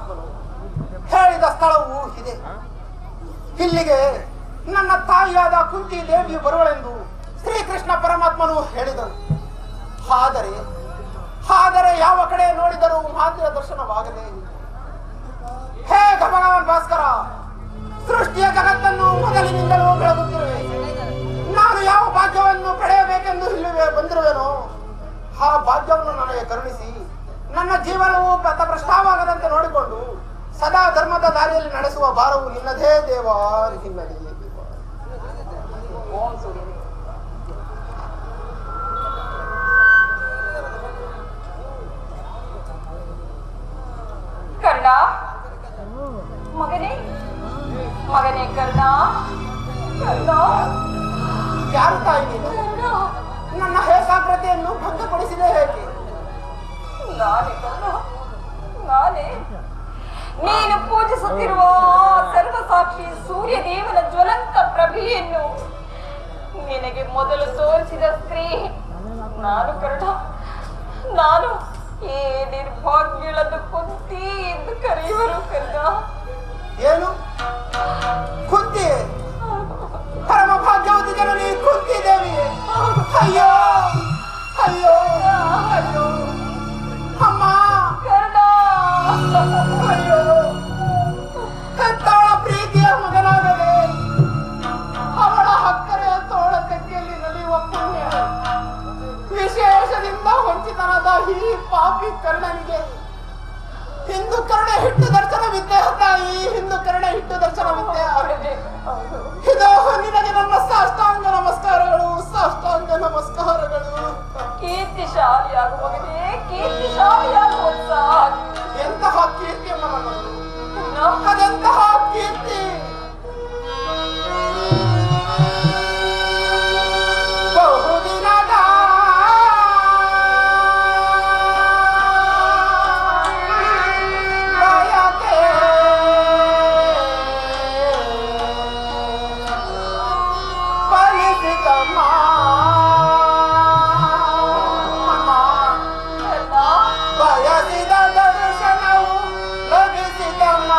ಪರಮಾತ್ಮನು ಹೇಳಿದ ಸ್ಥಳವೂ ಇದೆ. ಇಲ್ಲಿಗೆ ನನ್ನ ತಾಯಿಯಾದ ಕುಂತಿ ದೇವಿಯು ಬರುವಳೆಂದು ಶ್ರೀಕೃಷ್ಣ ಪರಮಾತ್ಮನು ಹೇಳಿದರು. ಆದರೆ ಯಾವ ಕಡೆ ನೋಡಿದರೂ ಮಾತಿನ ದರ್ಶನವಾಗಲೇ ಇಲ್ಲ. ಹೇ ಭಗವಾನ್ ಭಾಸ್ಕರ, ಸೃಷ್ಟಿಯ ಜಗತ್ತನ್ನು ಮೊದಲಿನಿಂದಲೂ ಬೆಳಗುತ್ತಿರುವೆ. ನಾನು ಯಾವ ಭಾಗ್ಯವನ್ನು ಪಡೆಯಬೇಕೆಂದು ಇಲ್ಲಿವೆ ಬಂದಿರುವೆನೋ ಆ ಭಾಗ್ಯವನ್ನು ನನಗೆ ಕರುಣಿಸಿ ನನ್ನ ಜೀವನವು ಪಥಭ್ರಷ್ಟವಾಗದಂತೆ ನೋಡಿಕೊಂಡು ಸದಾ ಧರ್ಮದ ದಾರಿಯಲ್ಲಿ ನಡೆಸುವ ಭಾರವು ನಿನ್ನದೇ ದೇವ, ನಿನ್ನದೇ ದೇವ. ಕರ್ಣ, ಮಗನೇ ಮಗನೇ ಕರ್ಣ, ಕರ್ಣ. ಯಾರು ತಾಯಿ ನೀನು? ನನ್ನ ಏಕಾಗ್ರತೆಯನ್ನು ಭಂಗಪಡಿಸಿದೆ ಹೇಗೆ? ನಾನೇ ಕರ್ಣ, ನಾನೇ. ನೀನು ಪೂಜಿಸುತ್ತಿರುವ ಸರ್ವಸಾಕ್ಷಿ ಸೂರ್ಯ ದೇವನ ಜ್ವಲಂತ ಪ್ರಭೆಯನ್ನು ನಿನಗೆ ಮೊದಲು ತೋರಿಸಿದ ಸ್ತ್ರೀ ನಾನು ಕರ್ಣ. ನಾನು ಈ ನಿರ್ಭಾಗ್ಯಳನ್ನು ಕುಂತಿ ಎಂದು ಕರೆಯುವರು ಕರ್ಣ. ಏನು ಕುಂತಿ? ಪರಮ ಭಾಗ್ಯವತಿ ಜನನಿ ಕುಂತಿ ದೇವಿ. ಅಯ್ಯೋ ಅಯ್ಯೋ ಅಯ್ಯೋ ಅಮ್ಮ ಕರ್ಣ. ಅಯ್ಯೋ, ಹೆತ್ತವಳ ಪ್ರೀತಿಯ ಮಗನಾಗದೆ ಅವಳ ಹಕ್ಕರೆಯ ತೋಳ ತೆಕ್ಕೆಯಲ್ಲಿ ನಡೆಯುವ ಪುಣ್ಯ ವಿಶೇಷದಿಂದ ವಂಚಿತನಾದ ಈ ಪಾಪಿ ಕರ್ಣನಿಗೆ ಹಿಂದೂ ಕರುಣೆ ಹಿಟ್ಟು ದರ್ಶನವಿದ್ದೆ. ತಾಯಿ, ಹಿಂದೂ ಕರುಣೆ ಹಿಟ್ಟು ದರ್ಶನವಿದ್ದೆ. ಇದು ನಿನಗೆ ನನ್ನ ಸಾಷ್ಟಾಂಗ ನಮಸ್ಕಾರಗಳು, ಸಾಷ್ಟಾಂಗ ನಮಸ್ಕಾರಗಳು. ಕೀರ್ತಿಶಾಲಿಯಾಗು ಮಗನೇ, ಕೀರ್ತಿಶಾಲಿಯಾಗುವ. ಎಂತಹ ಕೀರ್ತಿಯನ್ನು ನನ್ನದು, ಅದೆಂತಹ ಕೀರ್ತಿ! ಬಹುದಿನದ ಬಯಕೆ ಫಲಿಸಿತಮ್ಮ. ಬಯಸಿದ ದರ್ಶನವು ಲಭಿಸಿತಮ್ಮ.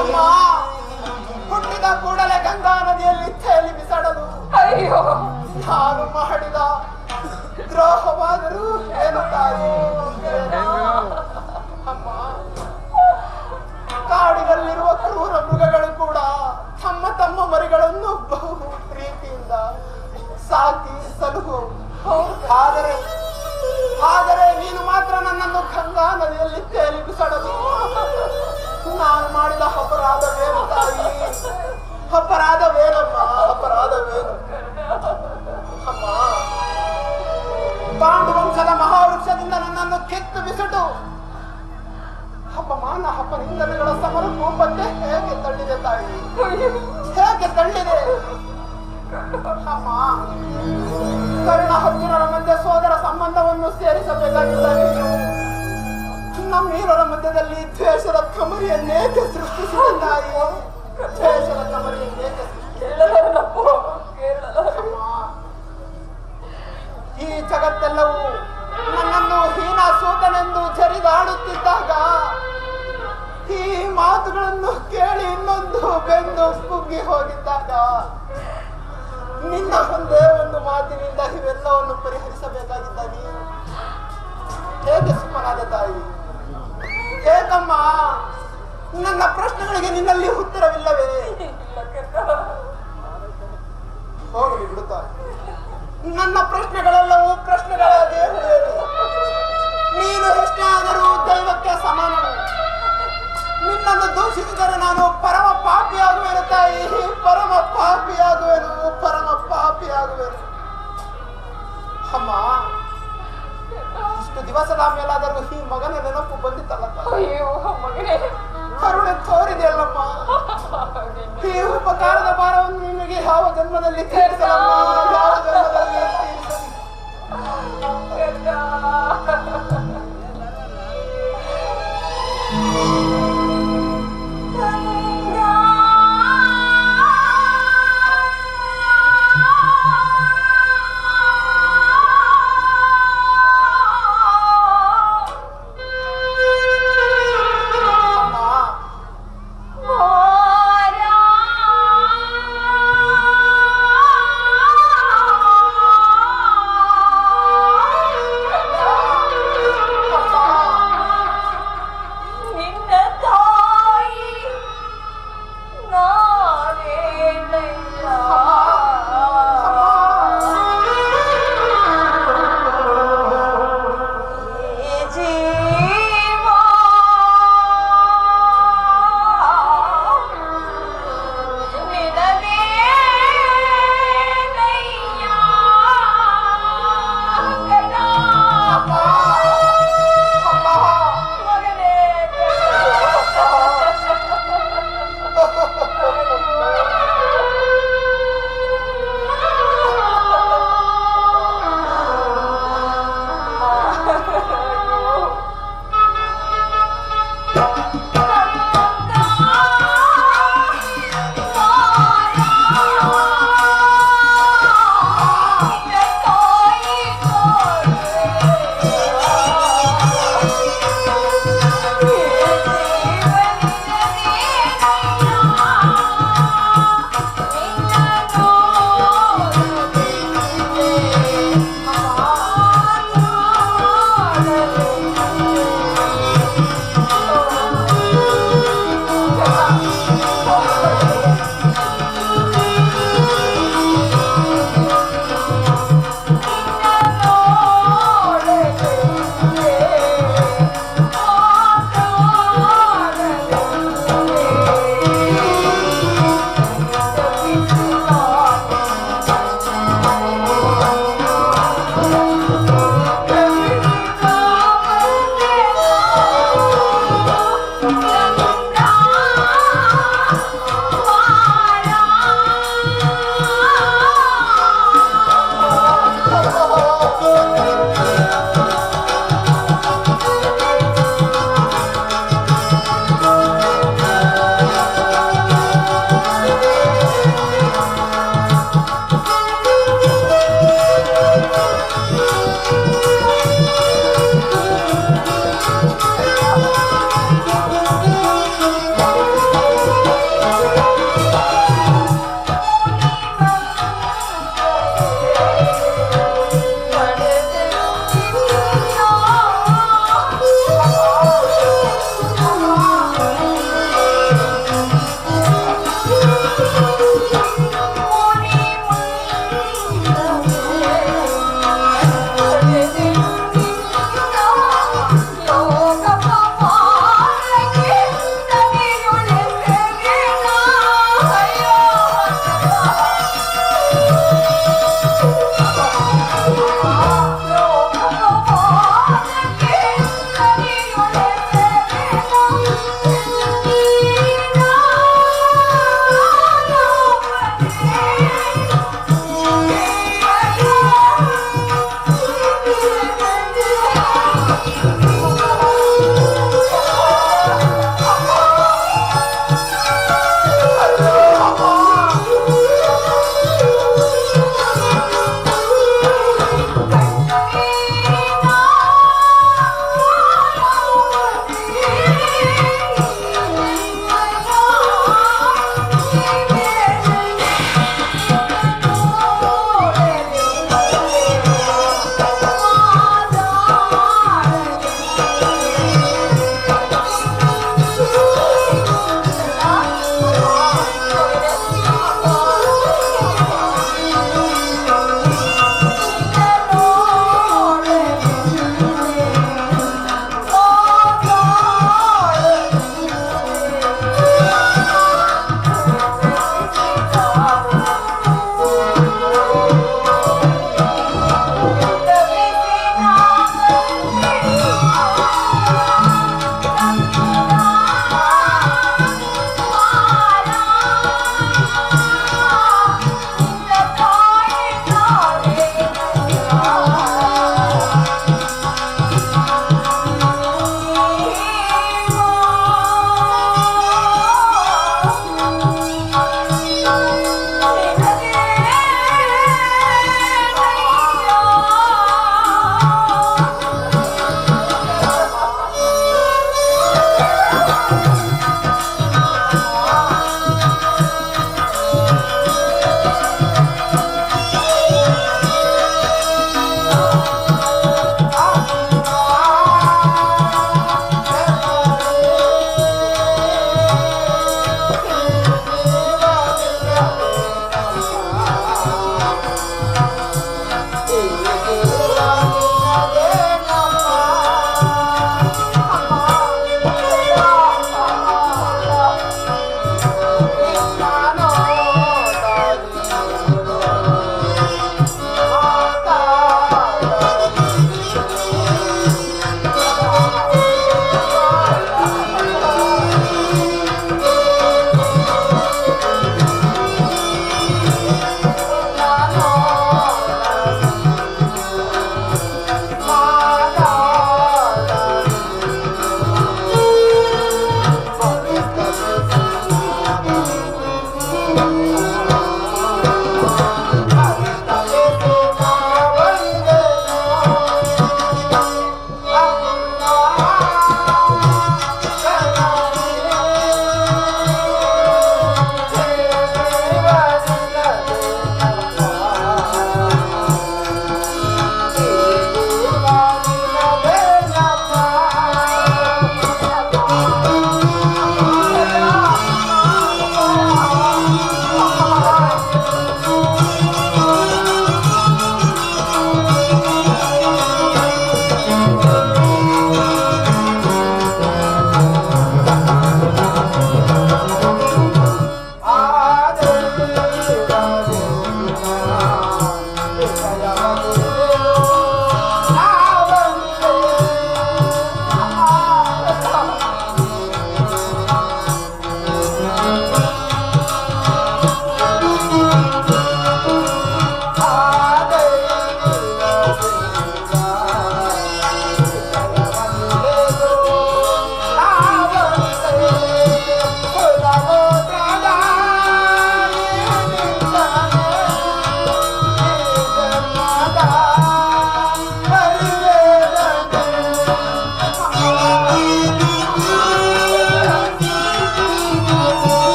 ಅಮ್ಮ, ಹುಟ್ಟಿದ ಕೂಡಲೇ ಗಂಗಾ ನದಿಯಲ್ಲಿ ತೇಲಿ ಬಿಸಾಡಲು ಅಯ್ಯೋ ನಾನು ಮಾಡಿದ ದ್ರೋಹವಾದರೂ ಏನು ತಾಯಿ? ಅಮ್ಮ, ಕಾಡಿನಲ್ಲಿರುವ ಕ್ರೂರ ಮೃಗಗಳು ಕೂಡ ತಮ್ಮ ತಮ್ಮ ಮರಿಗಳನ್ನು ಬಹು ಪ್ರೀತಿಯಿಂದ ಸಾಕಿ ಸಲುಹು. ಆದರೆ ನೀನು ಮಾತ್ರ ನನ್ನನ್ನು ಗಂಗಾ ನದಿಯಲ್ಲಿ ತೇಲಿ ಬಿಸಾಡಲು ನಾನು ಮಾಡಿದ ಅಪರಾಧವೇನು ತಾಯಿ? ಅಪರಾಧವೇನಮ್ಮ? ಅಪರಾಧವೇನು? ಅಮ್ಮ, ಪಾಂಡುವಂಶದ ಮಹಾವೃಕ್ಷದಿಂದ ನನ್ನನ್ನು ಕಿತ್ತು ಬಿಸಿಟು ಅಪಮಾನ ಅಪನಿಂದನೆಗಳ ಸಮರ ಕೋಪಕ್ಕೆ ಹೇಗೆ ತಳ್ಳಿದೆ ತಾಯಿ? ಹೇಗೆ ತಳ್ಳಿದೆ? ಅಮ್ಮ, ಕರ್ಣ ಅರ್ಜುನರ ಮಧ್ಯೆ ಸೋದರ ಸಂಬಂಧವನ್ನು ಸೇರಿಸಬೇಕಾಗಿಲ್ಲ. ನಮ್ಮೀರರ ಮಧ್ಯದಲ್ಲಿ ದ್ವೇಷದ ಕಮರಿಯನ್ನೇಕೆ ಸೃಷ್ಟಿಸಿದ ತಾಯಿ? ದ್ವೇಷದ ಕಮರಿಯನ್ನೇಕೆ ಈ ಜಗತ್ತೆಲ್ಲವೂ ನನ್ನನ್ನು ಹೀನ ಸೂತನೆಂದು ಜರಿದಾಡುತ್ತಿದ್ದಾಗ ಈ ಮಾತುಗಳನ್ನು ಕೇಳಿ ಇನ್ನೊಂದು ಬೆಂದು ಕುಗ್ಗಿ ಹೋಗಿದ್ದಾಗ ನಿನ್ನ ಒಂದೇ ಒಂದು ಮಾತಿನಿಂದ ಇವೆಲ್ಲವನ್ನು ಪರಿಹರಿಸಬೇಕಾಗಿದ್ದ ನೀನು ಹೇಗೆ ಸುಮ್ಮನಾದ ತಾಯಿ? ಹೇಗಮ್ಮ? ನನ್ನ ಪ್ರಶ್ನೆಗಳಿಗೆ ನಿನ್ನಲ್ಲಿ ಉತ್ತರವಿಲ್ಲವೇ? ಹೋಗಲಿ ಬಿಡುತ್ತಾರೆ. ನನ್ನ ಪ್ರಶ್ನೆಗಳೆಲ್ಲವೂ ಪ್ರಶ್ನೆಗಳಾಗಿ ಉಳಿಯಲಿ. ನೀನು ಎಷ್ಟೇ ಆದರೂ ದೈವಕ್ಕೆ ಸಮಾನನು. ನಿನ್ನನ್ನು ದೂಷಿಸಿದರೆ ನಾನು ಪರಮ ಪಾಪಿಯಾಗುವೆನು ತಾಯಿ, ಪರಮ ಪಾಪಿಯಾಗುವೆನು, ಪರಮ ಪಾಪಿಯಾಗುವೆನು. ಅಮ್ಮ, ಇಷ್ಟು ದಿವಸದ ಮೇಲಾದರೂ ಈ ಮಗನ ನೆನಪು ಬಂದಿತ್ತಲ್ಲ? ಅಯ್ಯೋ ಮಗನೇ, ಕರುಣೆ ತೋರಿದೆಯಲ್ಲಮ್ಮ. ಈ ಉಪಕಾರದ ಭಾರವನ್ನು ನಿನಗೆ ಯಾವ ಜನ್ಮದಲ್ಲಿ ತೀರಿಸಲಮ್ಮ? ಯಾವ ಜನ್ಮದಲ್ಲಿ ತೀರಿಸಲಿ?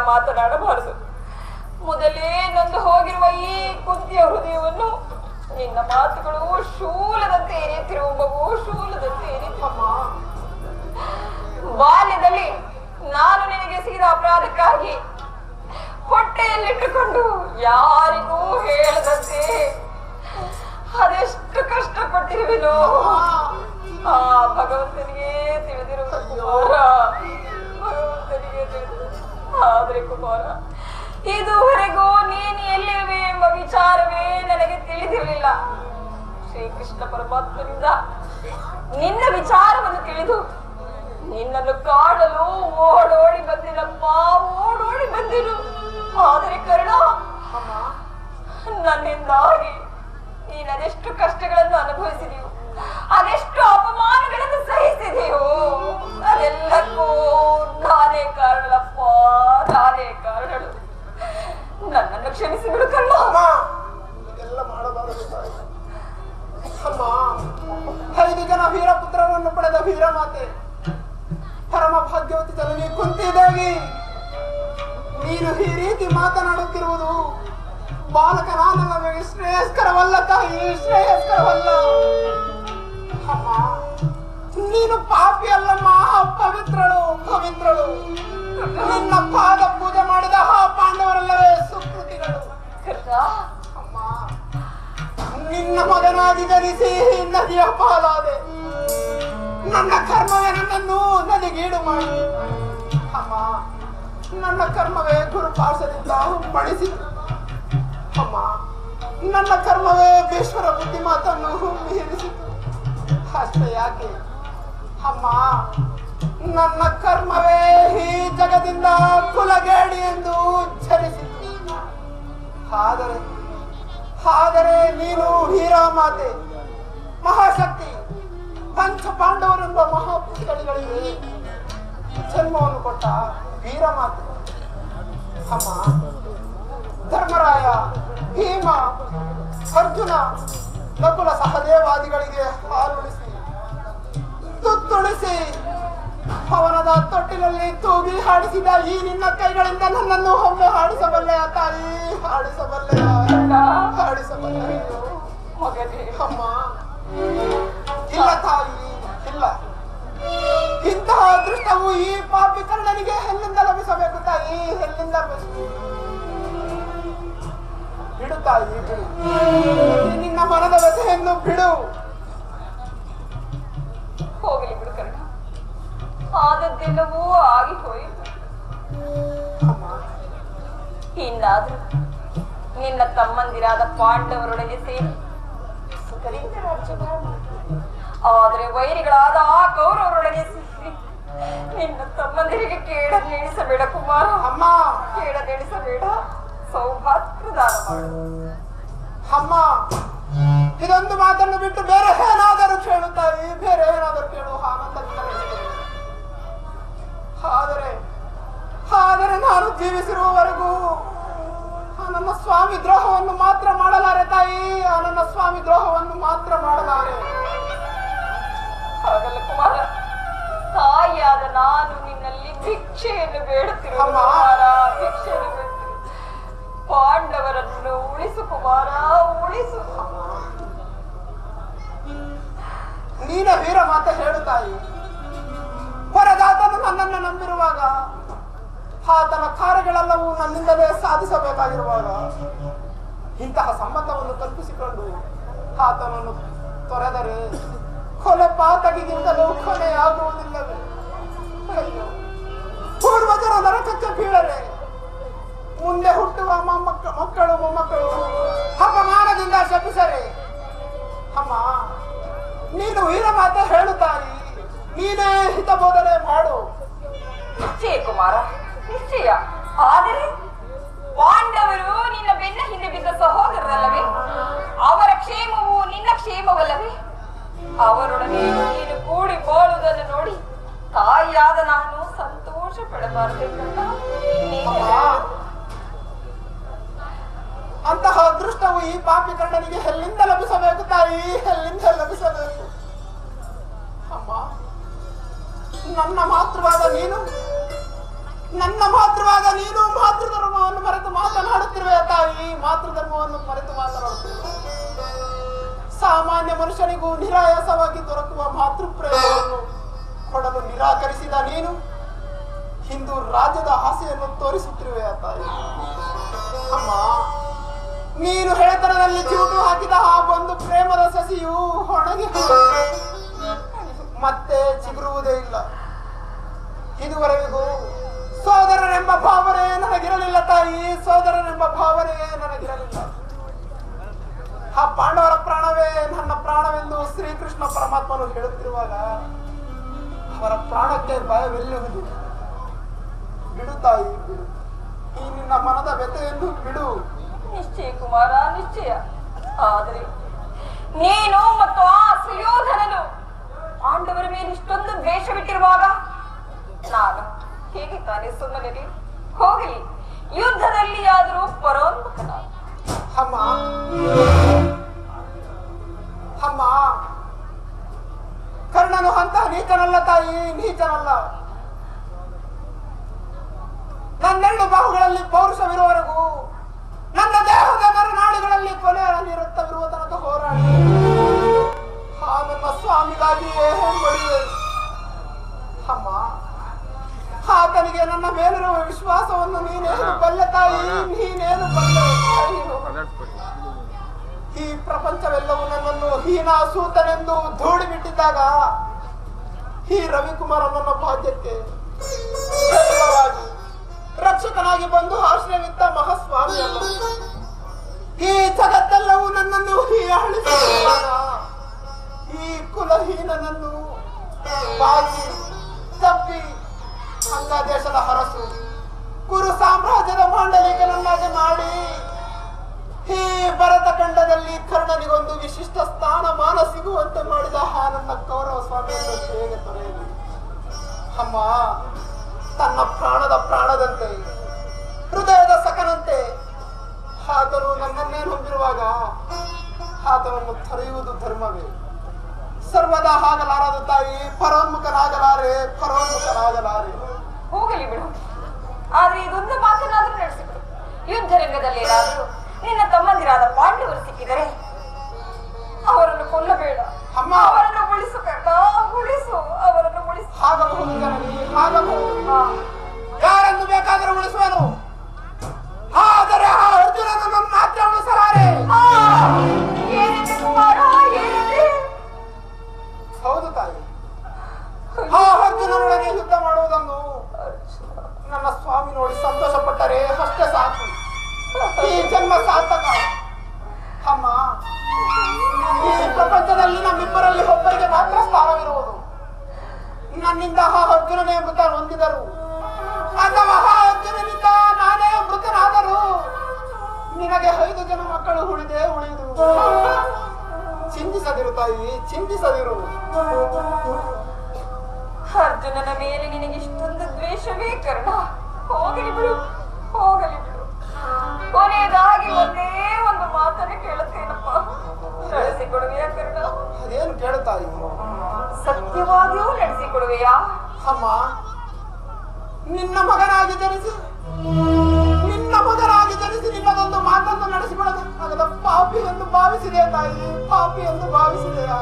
ಮಾತನಾಡಬಾರದು. ಮೊದಲೇ ನೊಂದು ಹೋಗಿರುವ ಈ ಕುಂತಿಯ ಹೃದಯವನ್ನು ನಿನ್ನ ಮಾತುಗಳು ಶೂಲದಂತೆ ಏನೇತಿರುವ ಮಗು, ಶೂಲದಂತೆ ಏನೇತಮ್ಮ. ಬಾಲ್ಯದಲ್ಲಿ ನಾನು ನಿನಗೆ ಸಿಗಿದ ಅಪರಾಧಕ್ಕಾಗಿ ಹೊಟ್ಟೆಯಲ್ಲಿಟ್ಟುಕೊಂಡು ಯಾರಿಗೂ ಹೇಳದಂತೆ ಅದೆಷ್ಟು ಕಷ್ಟಪಟ್ಟಿರುವೆನೋ ಆ ಭಗವಂತನಿಗೆ ತಿಳಿದಿರಬೇಕು. ಭಗವಂತನಿಗೆ ತಿಳಿದಿರು. ಆದ್ರೆ ಕುಮಾರ, ಇದುವರೆಗೂ ನೀನು ಎಲ್ಲಿರುವೆ ಎಂಬ ವಿಚಾರವೇ ನನಗೆ ತಿಳಿದಿರಲಿಲ್ಲ. ಶ್ರೀಕೃಷ್ಣ ಪರಮಾತ್ಮನಿಂದ ನಿನ್ನ ವಿಚಾರವನ್ನು ತಿಳಿದು ನಿನ್ನನ್ನು ಕಾಣಲು ಓಡೋಡಿ ಬಂದಿನಪ್ಪ, ಓಡೋಡಿ ಬಂದಿರು. ಆದರೆ ಕರ್ಣ, ನನ್ನಿಂದಾಗಿ ನೀನು ಅದೆಷ್ಟು ಕಷ್ಟಗಳನ್ನು ಅನುಭವಿಸಿದೆಯೋ, ಅದೆಷ್ಟು ಅಪಮಾನಗಳನ್ನು ಸಹಿಸಿದೆಯೋ, ಅದೆಲ್ಲಕ್ಕೂ ನಾನೇ ಕಾರಣಪ್ಪ, ನಾನೇ ಕಾರಣಳು. ನನ್ನನ್ನು ಕ್ಷಮಿಸಿ ಬಿಡು ಕರ್ಣ. ಎಲ್ಲ ಮಾಡಬಾರದು ಅಮ್ಮ. 5 ಜನ ವೀರಪುತ್ರರನ್ನು ಪಡೆದ ವೀರಮಾತೆ, ಪರಮ ಭಾಗ್ಯವತಿ ಜನನಿ ಕುಂತಿದೇವಿ, ನೀನು ಈ ರೀತಿ ಮಾತನಾಡುತ್ತಿರುವುದು ಬಾಲಕನಾದ ನಮಗೆ ಶ್ರೇಯಸ್ಕರವಲ್ಲ ತಾಯಿ, ಶ್ರೇಯಸ್ಕರವಲ್ಲ. ಅಮ್ಮ, ನೀನು ಪಾಪಿ ಅಲ್ಲಮ್ಮ, ಪವಿತ್ರಳು, ಪವಿತ್ರಳು. ನಿನ್ನ ಪಾದ ಪೂಜೆ ಮಾಡಿದ ಆ ಪಾಂಡವರಲ್ಲವೇ ಸುಕೃತಿಗಳು. ಅಮ್ಮ, ನಿನ್ನ ಮಗನಾಗಿ ಜನಿಸಿ ನದಿಯ ಪಾಲಾದೆ. ನನ್ನ ಕರ್ಮವೇ ನನ್ನನ್ನು ನದಿಗೀಡು ಮಾಡಿ. ಅಮ್ಮ, ನನ್ನ ಕರ್ಮವೇ ಗುರುಪಾಶದಿಂದ ಮಣಿಸಿತು. ಅಮ್ಮ, ನನ್ನ ಕರ್ಮವೇ ಭೀಶ್ವರ ಬುದ್ಧಿ ಮಾತನ್ನು ಮೀರಿಸಿತು. ಅಷ್ಟೇ ಯಾಕೆ ಅಮ್ಮ, ನನ್ನ ಕರ್ಮವೇ ಈ ಜಗದಿಂದ ಕುಲಗೇಡಿ ಎಂದು ಝರಿಸಿತು. ಆದರೆ ನೀನು ವೀರಮಾತೆ, ಮಹಾಶಕ್ತಿ, ಪಂಚ ಪಾಂಡವರೆಂಬ ಮಹಾಪುರುಷಗಳಿಗೆ ಜನ್ಮವನ್ನು ಕೊಟ್ಟ ವೀರಮಾತೆ. ಅಮ್ಮ, ಧರ್ಮರಾಯ, ಭೀಮ, ಅರ್ಜುನ, ನಕುಲ ಸಹದೇವಾದಿಗಳಿಗೆ ಹಾಲುಣಿಸಿ ತುತ್ತುಳಿಸಿ ಪವನದ ತೊಟ್ಟಿನಲ್ಲಿ ತೂಗಿ ಹಾಡಿಸಿದ ಈ ನಿನ್ನ ಕೈಗಳಿಂದ ನನ್ನನ್ನು ಒಮ್ಮೆ ಹಾಡಿಸಬಲ್ಲೆಯ ತಾಯಿ, ಹಾಡಿಸಬಲ್ಲೆಯ, ಹಾಡಿಸಬಲ್ಲೆಯ ಅಮ್ಮ. ಇಲ್ಲ ತಾಯಿ, ಇಲ್ಲ. ಇಂತಹ ಅದೃಷ್ಟವು ಈ ಪಾಪಿ ಕರ್ಣನಿಗೆ ಎಲ್ಲಿಂದ ಲಭಿಸಬೇಕು ತಾಯಿ, ಎಲ್ಲಿಂದ ಲಭಿಸಬೇಕು? ಬಿಡು ತಾಯಿ, ಬಿಡು. ನಿನ್ನ ಮನದ ವ್ಯಥೆಯನ್ನು ಬಿಡು. ಹೋಗಲಿ ಬಿಡು ಕರ್ಣ, ಆದದ್ದೆಲ್ಲವೂ ಆಗಿ ಹೋಯಿತು. ಇನ್ನಾದ್ರೂ ನಿನ್ನ ತಮ್ಮಂದಿರಾದ ಪಾಂಡವರೊಡನೆ ಸೇರಿ ಸುಖದಿಂದ ರಾಜ್ಯಭಾರ ಮಾಡಿದೆ. ಆದರೆ ವೈರಿಗಳಾದ ಆ ಕೌರವರೊಡನೆ ಸೇರಿ ನಿನ್ನ ತಮ್ಮಂದಿರಿಗೆ ಕೇಡನ್ನೆಣಿಸಬೇಡ ಕುಮಾರ. ಅಮ್ಮ, ಕೇಡನ್ನೆಣಿಸಬೇಡ, ಸೌಭಾಗ್ಯ ದಾನ ಮಾಡು. ಅಮ್ಮ, ಇದೊಂದು ಮಾತನ್ನು ಬಿಟ್ಟು ಬೇರೆ ಏನಾದರೂ ಕೇಳುತ್ತಾಯಿ, ಬೇರೆ ಏನಾದರೂ ಕೇಳು, ಆನಂದದಿಂದ ನಡೆಸಿದೆ. ಆದರೆ ನಾನು ಜೀವಿಸಿರುವವರೆಗೂ ನನ್ನ ಸ್ವಾಮಿ ದ್ರೋಹವನ್ನು ಮಾತ್ರ ಮಾಡಲಾರೆ ತಾಯಿ, ನನ್ನ ಸ್ವಾಮಿ ದ್ರೋಹವನ್ನು ಮಾತ್ರ ಮಾಡಲಾರೆ. ಹಾಗಲ್ಲ ಕುಮಾರ, ತಾಯಿಯಾದ ನಾನು ನಿನ್ನಲ್ಲಿ ಭಿಕ್ಷೆಯನ್ನು ಬೇಡುತ್ತಿರುವ ಕುಮಾರ, ಭಿಕ್ಷೆಯನ್ನು ಬೇಡುತ್ತಿರುವ. ಪಾಂಡವರನ್ನು ಉಳಿಸು ಕುಮಾರ, ಉಳಿಸು. ನೀನ ವೀರ ಮಾತ ಹೇಳು ತಾಯಿ. ಹೊರದಾತನು ನನ್ನನ್ನು ನಂಬಿರುವಾಗ, ಆತನ ಕಾರ್ಯಗಳೆಲ್ಲವೂ ನನ್ನಿಂದಲೇ ಸಾಧಿಸಬೇಕಾಗಿರುವಾಗ, ಇಂತಹ ಸಂಬಂಧವನ್ನು ಕಲ್ಪಿಸಿಕೊಂಡು ಆತನನ್ನು ತೊರೆದರೆ ಕೊಲೆ ಪಾತಕಿಗಿಂತಲೂ ಕೊನೆಯಾಗುವುದಿಲ್ಲವೇ? ಅಯ್ಯೋ, ಪೂರ್ವಜರ ನರಕಕ್ಕೆ ಬೀಳರೆ ಮುಂದೆ ಹುಟ್ಟುವ ಮಕ್ಕಳು ಮೊಮ್ಮಕ್ಕಳು ಅಪಮಾನದಿಂದ ಶಪಿಸರೆ. ಅಮ್ಮ, ನೀನು ವೀರ ಮಾತೆ ಹೇಳುತ್ತಾಯಿ, ನೀನೇ ಹಿತ ಬೋಧನೆ ಮಾಡು. ನಿಶ್ಚಯ ಕುಮಾರ, ನಿಶ್ಚಯ. ಆದರೆ ಪಾಂಡವರು ನಿನ್ನ ಬೆನ್ನ ಹಿಂದೆ ಬಿದ್ದ ಸಹೋದರರಲ್ಲವೇ? ಅವರ ಕ್ಷೇಮವು ನಿನ್ನ ಕ್ಷೇಮವಲ್ಲವೇ? ಅವರೊಡನೆ ನೀನು ಕೂಡಿ ಬಾಳುವುದನ್ನು ನೋಡಿ ತಾಯಿಯಾದ ನಾನು ಸಂತೋಷ ಪಡಬಾರಬೇಕಲ್ಲ. ಅಂತಹ ಅದೃಷ್ಟವು ಈ ಪಾಪಿ ಕಣ್ಣನಿಗೆ ಎಲ್ಲಿಂದ ಲಭಿಸಬೇಕು ತಾಯಿ, ಎಲ್ಲಿಂದ ಲಭಿಸಬೇಕು? ಅಮ್ಮ, ನನ್ನ ಮಾತೃವಾದ ನೀನು ಮಾತೃಧರ್ಮವನ್ನು ಮರೆತು ಮಾತನಾಡುತ್ತಿರುವೆ ತಾಯಿ, ಮಾತೃಧರ್ಮವನ್ನು ಮರೆತು ಮಾತನಾಡುತ್ತಿರುವೆ. ಸಾಮಾನ್ಯ ಮನುಷ್ಯನಿಗೂ ನಿರಾಯಾಸವಾಗಿ ದೊರಕುವ ಮಾತೃಪ್ರೇಮವನ್ನು ಕೊಡಲು ನಿರಾಕರಿಸಿದ ನೀನು ಹಿಂದೂ ರಾಜ್ಯದ ಆಸೆಯನ್ನು ತೋರಿಸುತ್ತಿರುವೆ ತಾಯಿ. ಅಮ್ಮ, ನೀನು ಹೆಳೆತನದಲ್ಲಿ ಚಿವುಟು ಹಾಕಿದ ಆ ಒಂದು ಪ್ರೇಮದ ಸಸಿಯು ಒಣಗಿ ಮತ್ತೆ ಚಿಗುರುವುದೇ ಇಲ್ಲ. ಇದುವರೆಗೂ ಸೋದರನೆಂಬ ಭಾವನೆ ನನಗಿರಲಿಲ್ಲ ತಾಯಿ, ಸೋದರನೆಂಬ ಭಾವನೆಯೇ ನನಗಿರಲಿಲ್ಲ. ಆ ಪಾಂಡವರ ಪ್ರಾಣವೇ ನನ್ನ ಪ್ರಾಣವೆಂದು ಶ್ರೀಕೃಷ್ಣ ಪರಮಾತ್ಮನು ಹೇಳುತ್ತಿರುವಾಗ ಅವರ ಪ್ರಾಣಕ್ಕೆ ಭಯವೆಲ್ಲುವುದು. ಬಿಡು ತಾಯಿ, ಬಿಡು. ಈ ನಿನ್ನ ಮನದ ವ್ಯಥೆಯನ್ನು ಬಿಡು. ನಿಶ್ಚಯ ಕುಮಾರ, ನಿಶ್ಚಯ. ಆದರೆ ನೀನು ಮತ್ತು ಆ ಸುಯೋಧನನು ಪಾಂಡವರ ಮೇಲೆ ಇಷ್ಟೊಂದು ದ್ವೇಷವಿಟ್ಟಿರುವಾಗ ನಾನು ಹೇಗೆ ತಾನೇ ಸುಮ್ಮನೆ ಹೋಗಲಿ? ಯುದ್ಧದಲ್ಲಿ ಆದರೂ ಪರೋನ್ಮುಖನಾದ. ಅಮ್ಮ, ಕರ್ಣನು ಅಂತ ನೀಚನಲ್ಲ ತಾಯಿ, ನೀಚನಲ್ಲ. ನನ್ನೆರಡು ಬಾಹುಗಳಲ್ಲಿ ಪೌರುಷವಿರುವವರೆಗೂ ನನ್ನ ದೇಹದ ನರನಾಡಿಗಳಲ್ಲಿ ಕೊನೆಯ ರಕ್ತವಿರುವ ತನಕ ಹೋರಾಡಿ ನನ್ನ ಸ್ವಾಮಿಗಾಗಿಯೇ ಬಡಿದೆ. ಅಮ್ಮ, ಆತನಿಗೆ ನನ್ನ ಮೇಲಿರುವ ವಿಶ್ವಾಸವನ್ನು ನೀನೇನು ಬಲ್ಲೆ ತಾಯಿ, ನೀನೇನು ಬಲ್ಲೆ? ಈ ಪ್ರಪಂಚವೆಲ್ಲವೂ ನನ್ನನ್ನು ಹೀನಾಸೂತನೆಂದು ಧೂಳಿ ಬಿಟ್ಟಿದ್ದಾಗ ಈ ರವಿಕುಮಾರ ನನ್ನ ಭಾಗ್ಯಕ್ಕೆ ರಕ್ಷಕನಾಗಿ ಬಂದು ಆಶ್ರಯವಿತ್ತ ಮಹಾಸ್ವಾಮಿಯಲ್ಲ. ಈ ಜಗತ್ತೆಲ್ಲವೂ ನನ್ನನ್ನು ಹೀಯಾಳಿಸುವಾಗ ಈ ಕುಲಹೀನನನ್ನು ಬಾಗಿ ತಪ್ಪಿ ಅಂಗ ದೇಶದ ಹರಸು ಕುರು ಸಾಮ್ರಾಜ್ಯದ ಮಾಂಡಲಿಕನನ್ನಾಗಿ ಮಾಡಿ ಈ ಭರತ ಖಂಡದಲ್ಲಿ ಕರ್ಣನಿಗೊಂದು ವಿಶಿಷ್ಟ ಸ್ಥಾನಮಾನ ಸಿಗುವಂತೆ ಮಾಡಿದ ನನ್ನ ಕೌರವ ಸ್ವಾಮಿಯನ್ನು ಹೇಗೆ ತೊರೆಯಲಿ? ಅಮ್ಮ, ತನ್ನ ಪ್ರಾಣದ ಪ್ರಾಣದಂತೆ ಹೃದಯದ ಸಖನಂತೆ ಆತನು ನನ್ನನ್ನೇ ನಂಬಿರುವಾಗ ಆತನನ್ನು ತೊರೆಯುವುದು ಧರ್ಮವೇ? ಸರ್ವದಾ ಆಗಲಾರದು ತಾಯಿ, ಪರೋನ್ಮುಖನಾಗಲಾರೆ. ಹೋಗಲಿ ಬಿಡು. ಆದ್ರೆ ಇದೊಂದು ಮಾತನಾದ್ರೂ ನಡೆಸಿಬಿಡು. ಯುದ್ಧ ರಂಗದಲ್ಲಿ ಏನಾದ್ರೂ ನಿನ್ನ ತಮ್ಮಂದಿರಾದ ಪಾಂಡವರು ಸಿಕ್ಕಿದರೆ ಅವರನ್ನು ಕೊಲ್ಲಬೇಡ, ಅವರನ್ನು ಉಳಿಸಬೇಡ. ಉಳಿಸು, ಅವರನ್ನು ಉಳಿಸು. ಆಗಬಹುದು ಜನನಿ, ಆಗಬಹುದು. ಯಾರನ್ನು ಬೇಕಾದರೂ ಉಳಿಸುವನು, ಆದರೆ ಆ ಅರ್ಜುನನನ್ನು ಮಾತ್ರ ಉಳಿಸಲಾರೆ. ಹೌದು ತಾಯಿ, ಆ ಅರ್ಜುನನೊಳಗೆ ಯುದ್ಧ ಮಾಡುವುದನ್ನು ನನ್ನ ಸ್ವಾಮಿ ನೋಡಿ ಸಂತೋಷ ಪಟ್ಟರೆ ಅಷ್ಟೇ ಸಾಕು. ಈ ಜನ್ಮ ಸಾರ್ಥಕ ಮಕ್ಕಳು ಉಳಿದೇ ಉಳಿದು. ಚಿಂತಿಸದಿರು ತಾಯಿ, ಚಿಂತಿಸದಿರು. ಅರ್ಜುನನ ಮೇಲೆ ನಿನಗೆ ಇಷ್ಟೊಂದು ದ್ವೇಷವೇ ಕರ್ಣ. ಹೋಗಲಿ ಬಿಡು, ಹೋಗಲಿ ಬಿಡು. ಕೊನೆಯದಾಗಿ ಒಂದೇ ಒಂದು ಮಾತನ್ನು ಕೇಳುತ್ತೇನಪ್ಪ, ನಡೆಸಿಕೊಡುವೆಯಾ ಕರ್ಣ? ಅದೇನು ಕೇಳುತ್ತಾಯಿ? ಸತ್ಯವಾಗಿಯೂ ನಡೆಸಿಕೊಡುವೆಯಾ? ಅಮ್ಮ, ನಿನ್ನ ಮಗನಾಗಿ ಜನಿಸಿ ನಿನ್ನದೊಂದು ಮಾತನ್ನು ನಡೆಸಿಕೊಳ್ಳದ ಪಾಪಿ ಎಂದು ಭಾವಿಸಿದೆಯಾ ತಾಯಿ? ಪಾಪಿ ಎಂದು ಭಾವಿಸಿದೆಯಾ?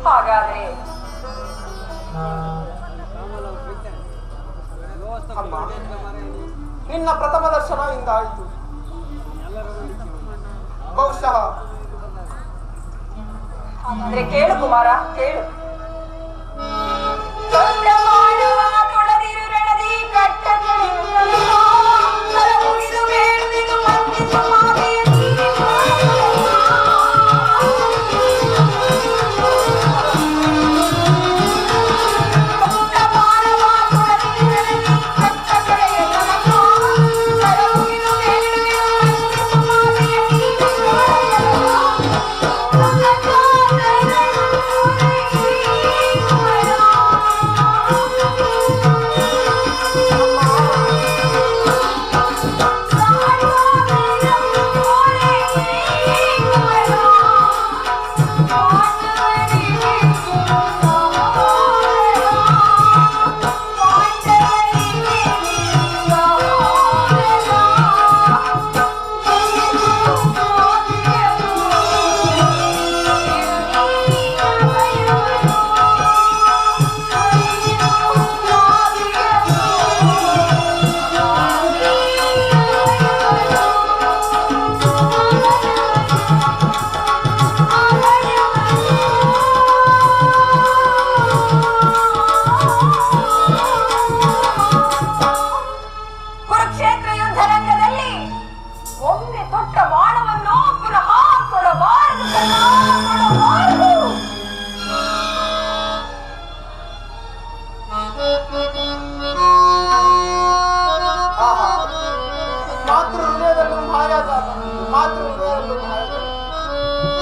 ಹಾಗಾದ್ರೆ ಅಮ್ಮ, ನಿನ್ನ ಪ್ರಥಮ ದರ್ಶನ ಇಂದಾಯಿತು. ಬಹುಶಃ ಅಂದ್ರೆ ಕೇಳು ಕುಮಾರ, ಕೇಳು.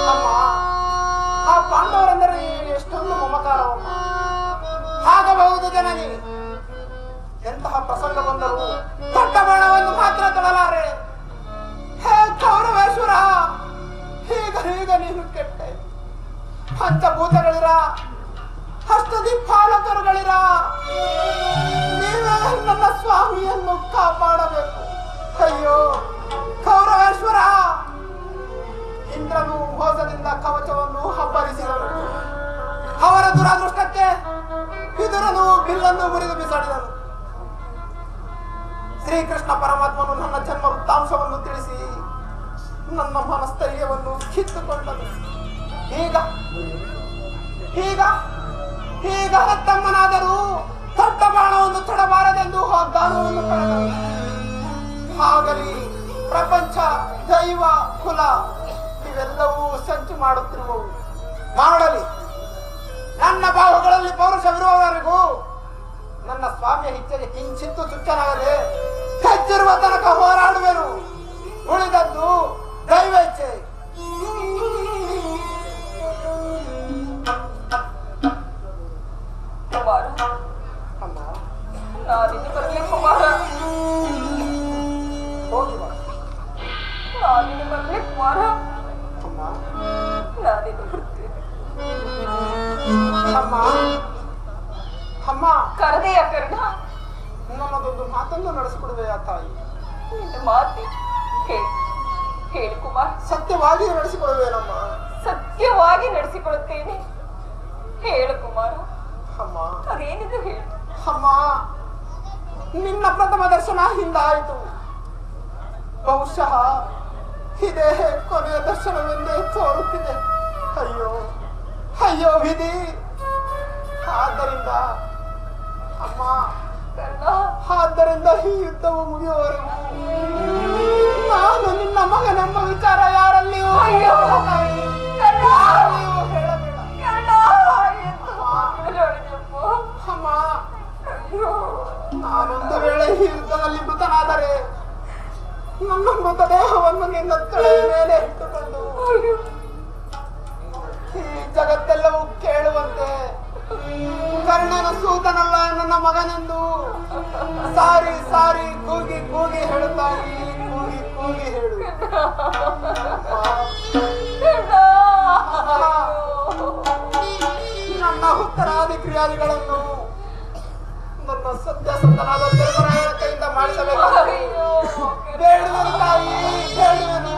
ಅಮ್ಮ, ಆ ಪಾಂಡವರೆಂದರೆ ಎಷ್ಟೊಂದು ಮಮಕಾರವಮ್ಮ. ಆಗಬಹುದು ಜನನಿ. ಎಂತಹ ಪ್ರಸಂಗ ಬಂದರೂ ದೊಡ್ಡ ಬಾಣವನ್ನು ಮಾತ್ರ ತೊಡಲಾರೆ. ಹೇ ಕೌರವೇಶ್ವರ, ಈಗ ನೀನು ಕೆಟ್ಟೆ. ಪಂಚಭೂತಗಳಿರ, ಅಷ್ಟದಿಕ್ಪಾಲಕರುಗಳಿರ, ನೀವೇ ನನ್ನ ಸ್ವಾಮಿಯನ್ನು ಕಾಪಾಡಬೇಕು. ಅಯ್ಯೋ ಕೌರವೇಶ್ವರ, ಇಂದ್ರನು ಮೋಸದಿಂದ ಕವಚವನ್ನು ಅಬ್ಬರಿಸಿದನು. ಅವರ ದುರಾದೃಷ್ಟಕ್ಕೆ ವಿದುರನು ಬಿಲ್ಲನ್ನು ಮುರಿದು ಬಿಸಾಡಿದನು. ಶ್ರೀಕೃಷ್ಣ ಪರಮಾತ್ಮನು ನನ್ನ ಜನ್ಮ ವೃತ್ತಾಂಶವನ್ನು ತಿಳಿಸಿ ನನ್ನ ಮನಸ್ಥೈರ್ಯವನ್ನು ಕಿತ್ತುಕೊಂಡನು. ಈಗ ತಮ್ಮನಾದರೂ ದೊಡ್ಡ ಬಾಣವನ್ನು ತೊಡಬಾರದೆಂದು ವಾಗ್ದಾನವನ್ನು ಪಡೆದನು. ಆಗಲಿ ಪ್ರಪಂಚ, ದೈವ, ಕುಲ ಇವೆಲ್ಲವೂ ಸಂಚು ಮಾಡುತ್ತಿರುವವು. ಮಾಡಲಿ. ನನ್ನ ಬಾಹುಗಳಲ್ಲಿ ಪೌರುಷವಿರುವವರೆಗೂ ನನ್ನ ಸ್ವಾಮಿಯ ಇಚ್ಛೆಗೆ ಕಿಂಚಿತ್ತು ಚುಚ್ಚನಾಗದೆ ಹೆಚ್ಚಿರುವ ತನಕ ಹೋರಾಡುವೆನು. ಉಳಿದದ್ದು ದೈವ ಇಚ್ಛೆ. ಕುಮಾರ, ನಾನಿನ್ನು ಬರಲಿ ಕುಮಾರ. ಹೋಗಿ ಬಾ. ನಾನಿನ್ನು ಬರಲಿ ಕುಮಾರ. ಅಮ್ಮ, ನಾನಿನ್ನು ಬರ್ತೇನೆ. ಅಮ್ಮ, ಅಮ್ಮ, ಕರೆದೆಯ ಕರ್ಣ. ನನ್ನದೊಂದು ಮಾತನ್ನು ನಡೆಸಿಕೊಡುವೆಯಾ ತಾಯಿ? ನಿನ್ನ ಮಾತಿ ಹೇಳಿ ಕುಮಾರ್. ಸತ್ಯವಾಗಿ ನಡೆಸಿಕೊಡುವೇನಮ್ಮ? ಸತ್ಯವಾಗಿ ನಡೆಸಿಕೊಳ್ಳುತ್ತೇನೆ. ಹೇಳು ಕುಮಾರ. ಅಮ್ಮ, ಅದೇನಿದು ಹೇಳು. ಅಮ್ಮ, ನಿನ್ನ ಪ್ರಥಮ ದರ್ಶನ ಹಿಂದಾಯಿತು. ಬಹುಶಃ ಇದೇ ಕೊನೆಯ ದರ್ಶನವೆಂದೇ ತೋರುತ್ತಿದೆ. ಅಯ್ಯೋ ಅಯ್ಯೋ ವಿಧಿ. ಆದ್ದರಿಂದ ಅಮ್ಮ, ಆದ್ದರಿಂದ ಈ ಯುದ್ಧವು ಮುಗಿಯುವವರೆಗೂ ನಾನು ನಿನ್ನ ಮಗನೆಂಬ ವಿಚಾರ ಯಾರಲ್ಲಿಯೂ ಅಮ್ಮ, ನಾನೊಂದು ವೇಳೆ ಈ ಯುದ್ಧದಲ್ಲಿ ಮೃತನಾದರೆ ನನ್ನ ಮೃತದೇಹವನ್ನು ನಿನ್ನ ತಲೆಯ ಮೇಲೆ ಇಟ್ಟುಕೊಂಡು ಈ ಜಗತ್ತೆಲ್ಲವೂ ಕೇಳುವಂತೆ ಕರ್ಣನ ಸೂತನಲ್ಲ ನನ್ನ ಮಗನೆಂದು ಸಾರಿ ಸಾರಿ ಕೂಗಿ ಕೂಗಿ ಹೇಳುತ್ತಾನೆ. ಕೂಗಿ ಹೇಳು. ನನ್ನ ಉತ್ತರಾದಿ ಕ್ರಿಯಾದಿಗಳನ್ನು ನನ್ನ ಸತ್ಯಸಂತನಾದ ದೇವರಾಯನ ಕೈಯಿಂದ ಮಾಡಿಸಬೇಕು. ಬೇಡುವೆನು ತಾಯಿ, ಬೇಡುವೆನು.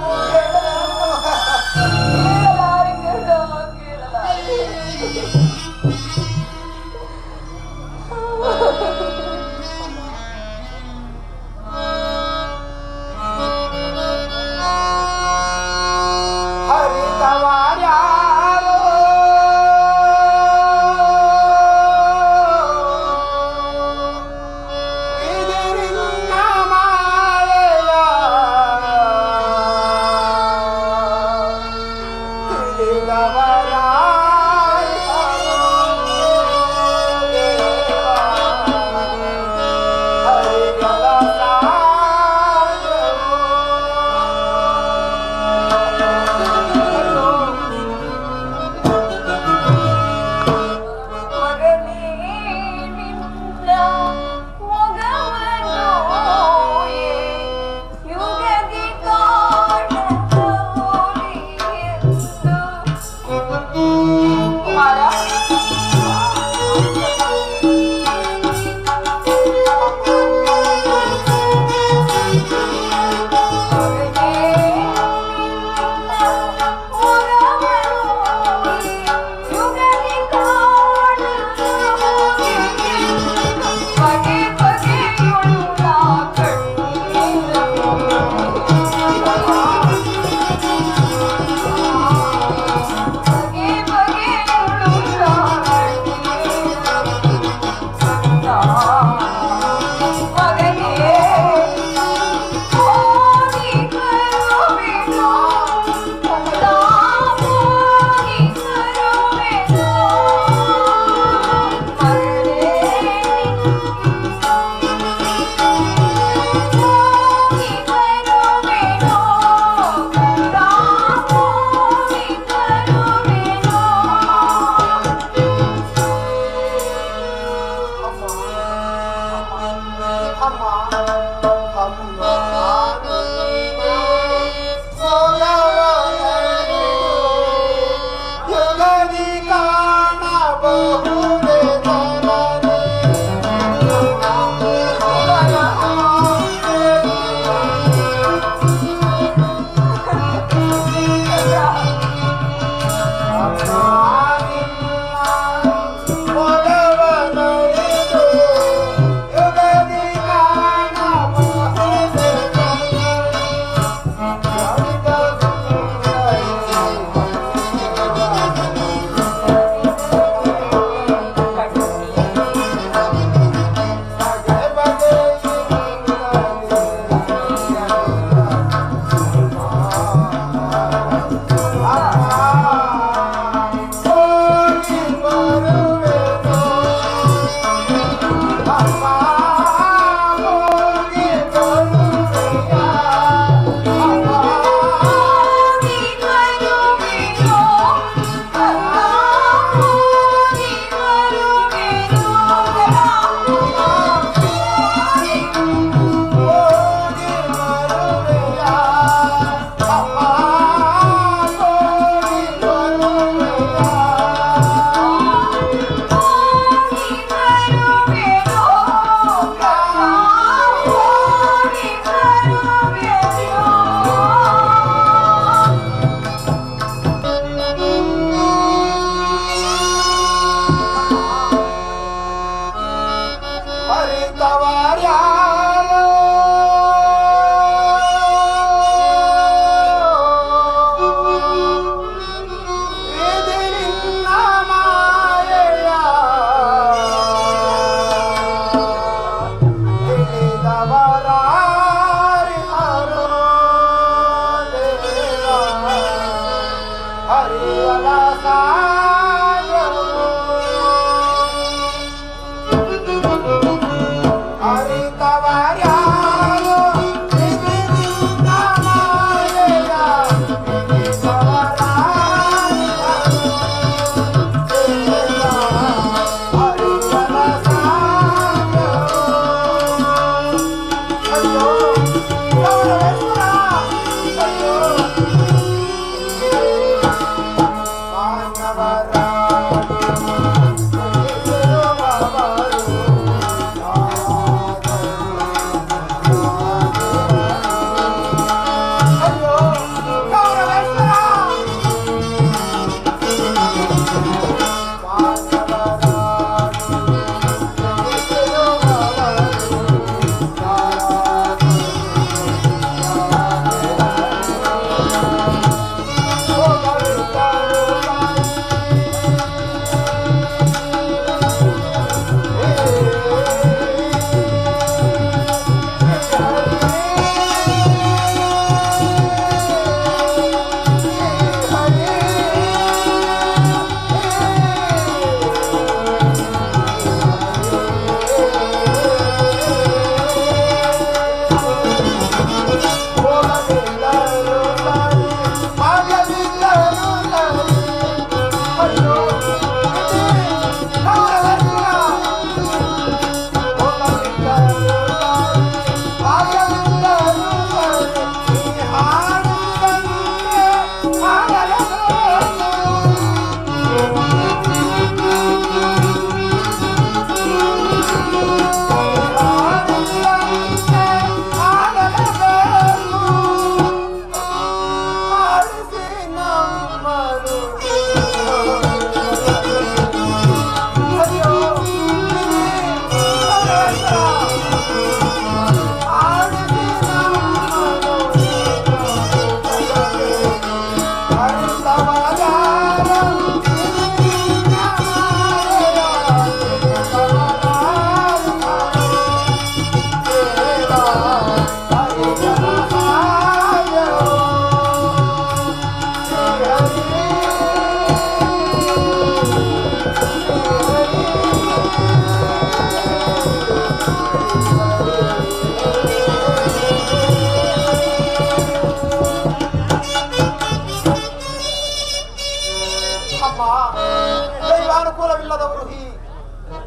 ದೈವಾನುಕೂಲವಿಲ್ಲದವರು ಈ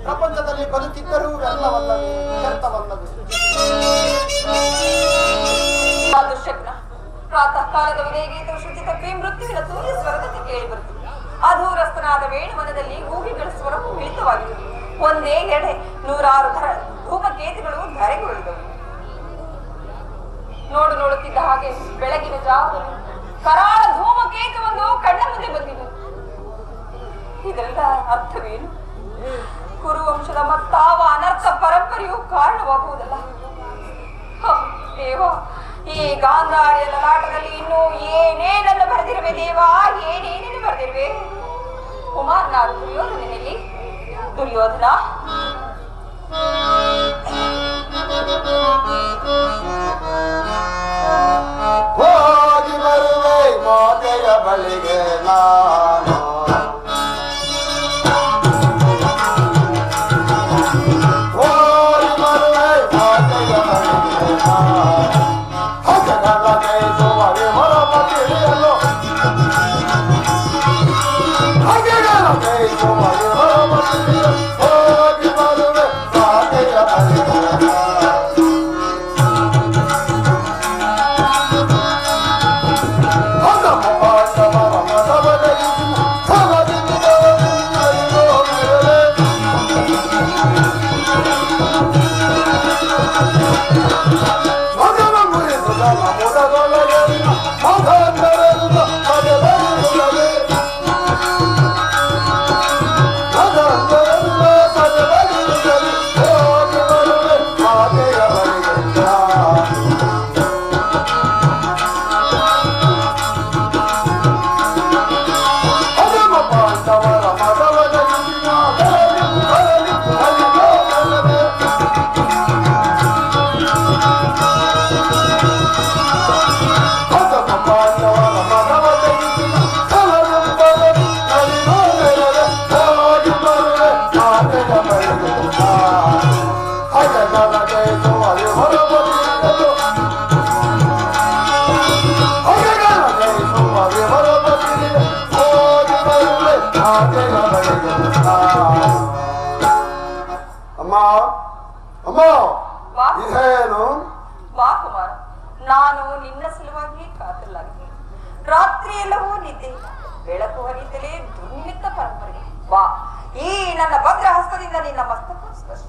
ಪ್ರಪಂಚದಲ್ಲಿ ಬದುಕಿದ್ದರೂ ವ್ಯರ್ಥವಲ್ಲವೇ ವ್ಯರ್ಥವಲ್ಲವೇ. ಪ್ರಾತಃ ಕಾಲದ ವಿನಯಗೀತ ಶುಚಿತ ಮೃತ್ಯುವಿನ ತೂರ್ಯ ಸ್ವರದಲ್ಲಿ ಕೇಳಿ ಬರುತ್ತದೆ. ಅಧೂರಸ್ಥರ ಅರಸನಾದ ವೇಣುವನದಲ್ಲಿ ಗೂಗಿಗಳ ಸ್ವರವು ಮಿಳಿತವಾಗಿದೆ. ಒಂದೇ ಎಡೆ 100 ಧೂಮಕೇತುಗಳು ಧರೆಗುರುಳಿದವು. ನೋಡುತ್ತಿದ್ದ ಹಾಗೆ ಬೆಳಗಿನ ಜಾವದಲ್ಲಿ ಕರಾಳ ಧೂಮಕೇತುವೊಂದು ಕಣ್ಣ ಮುಂದೆ ಬಂದಿದೆ. ಇದೆಲ್ಲ ಅರ್ಥವೇನು? ಕುರುವಂಶದ ಮತ್ತಾವ ಅನರ್ಥ ಪರಂಪರೆಯು ಕಾರಣವಾಗುವುದಲ್ಲ. ದೇವ, ಈ ಗಾಂಧಾರಿಯ ಲಲಾಟದಲ್ಲಿ ಇನ್ನು ಏನೇನನ್ನು ಬರೆದಿರುವೆ ದೇವ, ಏನೇನೇನು ಬರೆದಿರುವೆ? ಕುಮಾರನಾದ ದುರ್ಯೋಧನಲ್ಲಿ ದುರ್ಯೋಧನ ಹೋಗಿ ಬರುವೆ ಮಾತೆಯ ಬಳಿಗೆ ನಾನು, ಹೋಗಿ ಬರುವೆ ಮಾತೆಯ ಬಳಿಗೆ ನಾನು, ಹಸಗಲ ಕೈಸುವರೆ ಹೊರಮ ತಿಳಿಯಲು, ಹಸಗಲ ಕೈಸುವರೆ ಹೊರಮ ತಿಳಿಯಲು, ಹೋಗಿ ಬರುವೆ ಮಾತೆಯ ಬಳಿಗೆ ನಾನು. ಇದೇನು? ಬಾ ಕುಮಾರ, ನಾನು ನಿನ್ನ ಸಲುವಾಗಿ ಕಾತಲಾಗಿದ್ದೇನೆ. ರಾತ್ರಿ ಎಲ್ಲವೂ ನಿದ್ದೆ, ಬೆಳಕು ಹರಿಯುತ್ತಲೇ ದುರ್ನಿಮಿತ್ತ ಪರಂಪರೆ. ಬಾ, ಈ ನನ್ನ ಭದ್ರ ಹಸ್ತದಿಂದ ನಿನ್ನ ಮಸ್ತಕ ಸ್ಪರ್ಶ.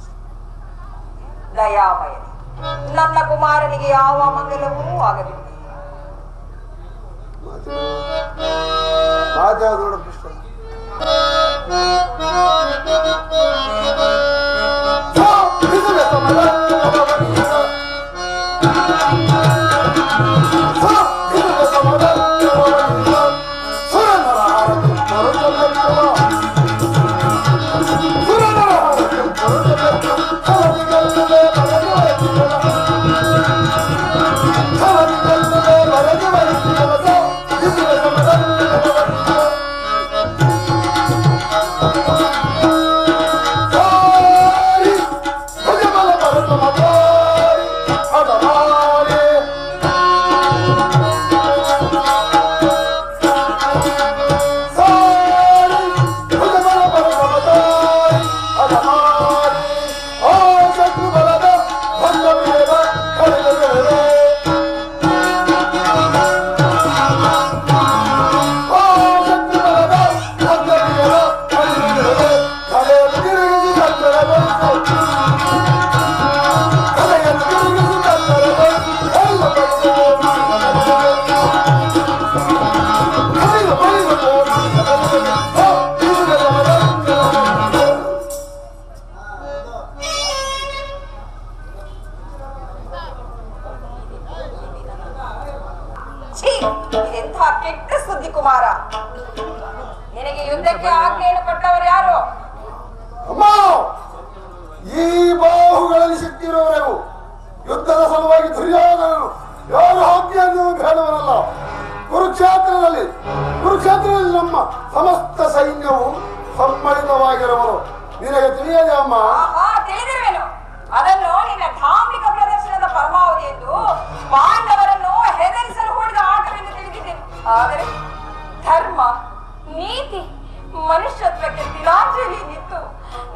ದಯಾಮಯ, ನನ್ನ ಕುಮಾರನಿಗೆ ಯಾವ ಮಂಗಲವೂ ಆಗಬೇಕು. ಇದೆಂಥ ಕೆಟ್ಟ ಸುದ್ದಿ ಕುಮಾರ. ನಿನಗೆ ಯುದ್ಧಕ್ಕೆ ಆಜ್ಞೆಯನ್ನು ಕೊಟ್ಟವರು ಯಾರು? ಅಮ್ಮ, ಈ ಬಾಹುಗಳಲ್ಲಿ ಶಕ್ತಿ ಇರುವವರೆಗೂ ಯುದ್ಧದ ಸಲುವಾಗಿ ದುರ್ಯೋಧನನು ಯಾರು ಆಜ್ಞೆಯನ್ನು ಹೇಳುವನಲ್ಲ. ಕುರುಕ್ಷೇತ್ರದಲ್ಲಿ ನಮ್ಮ ಸಮಸ್ತ ಸೈನ್ಯವು ಸಮ್ಮಳಿತವಾಗಿರುವರು. ನಿನಗೆ ತಿಳಿಯದೆ ಅಮ್ಮ? ತಿಳಿದಿರುವೆನು. ಅದನ್ನು ನಿನ್ನ ಧಾರ್ಮಿಕ ಪ್ರದರ್ಶನದ ಪರಮಾವಧಿ ಎಂದು ಪಾಂಡವರನ್ನು ಹೆದರಿಸಲು ಹೂಡಿದ ಆಟವೆಂದು ತಿಳಿದಿದ್ದೇನೆ. ಆದರೆ ಧರ್ಮ, ನೀತಿ, ಮನುಷ್ಯತ್ವಕ್ಕೆ ತಿಲಾಂಜಲಿ ನಿಂತು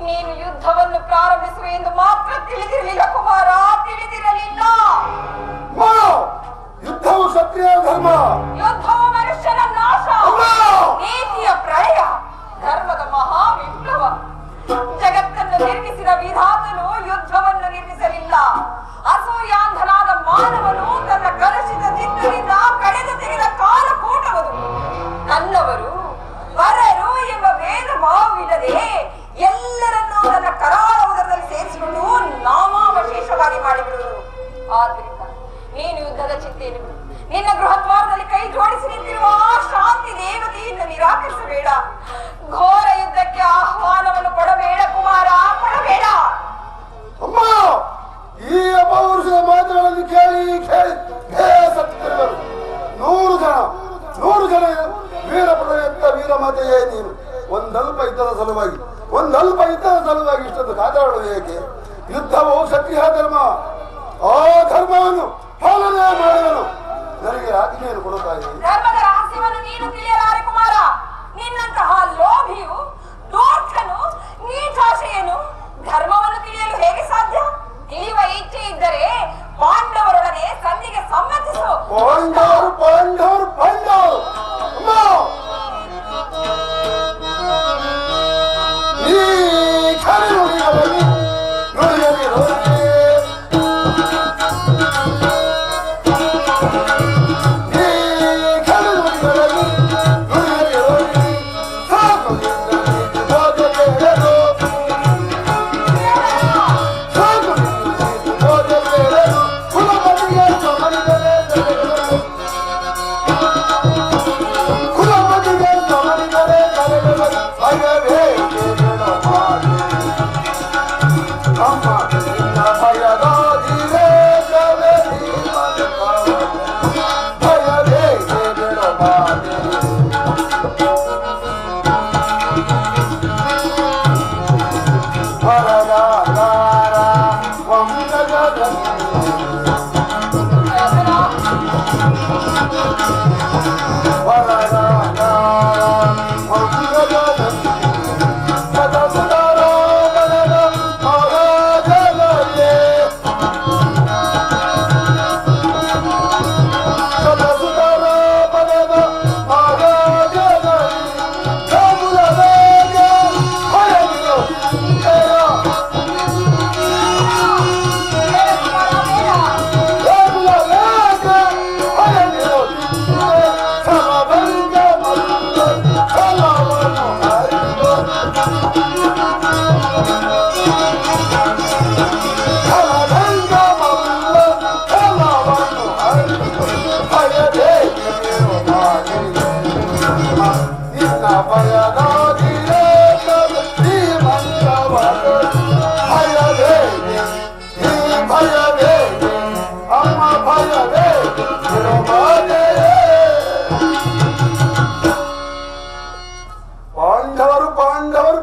ನೀನು ಯುದ್ಧವನ್ನು ಪ್ರಾರಂಭಿಸುವೆ ಎಂದು ಮಾತ್ರ ತಿಳಿದಿರಲಿಲ್ಲ ಕುಮಾರ, ತಿಳಿದಿರಲಿಲ್ಲ. ಯುದ್ಧವು ಕ್ಷತ್ರಿಯ ಧರ್ಮ, ಯುದ್ಧವು ಮನುಷ್ಯನ ನಾಶ, ನೀತಿಯ ಪ್ರಳಯ, ಧರ್ಮ ಘೋರ ಯುದ್ಧಕ್ಕೆ ಆಹ್ವಾನವನ್ನು ಕೊಡಬೇಡ ಕುಮಾರ, ಕೊಡಬೇಡ. ಅಮ್ಮ, ಈ ಅಪೌರುಷದ ಮಾತುಗಳನ್ನು ಕೇಳಿ ಕೇಳಿ ಸತ್ತಿರುವರು 100 ಜನ ವೀರಪ್ರದೆಯತ್ತ ವೀರಮಾತೆಯೇ ನೀನು. ಒಂದಲ್ಪ ಯುದ್ಧದ ಸಲುವಾಗಿ ಇಷ್ಟೊಂದು ಕಾದಾಡುವುದು ಏಕೆ? ಯುದ್ಧವು ಕ್ಷತ್ರಿಯ ಧರ್ಮ. ಆ ಧರ್ಮವನ್ನು ಪಾಲನೆ ಮಾಡುವನು ನನಗೆ ಆಜ್ಞೆಯನ್ನು ಕೊಡುತ್ತಾ ಇದೆ. ಧರ್ಮದ ರಹಸ್ಯವನ್ನು ನೀನು ತಿಳಿಯಲಾರೆ ಕುಮಾರ. ನಿನ್ನಂತಹ ಲೋಭಿಯು, ದೋರ್ಚನು, ನೀಚಾಶೆಯನು ಧರ್ಮವನ್ನು ತಿಳಿಯಲು ಹೇಗೆ ಸಾಧ್ಯ? ತಿಳಿಯುವ ಇಚ್ಛೆ ಇದ್ದರೆ ಪಾಂಡವರೊಡನೆ ಸಂಧಿಗೆ ಸಮ್ಮತಿಸು. ಪಾಂಡವರು ಅಮ್ಮ, ಈ ಖರೆ ನುಡಿಗಳಲ್ಲಿ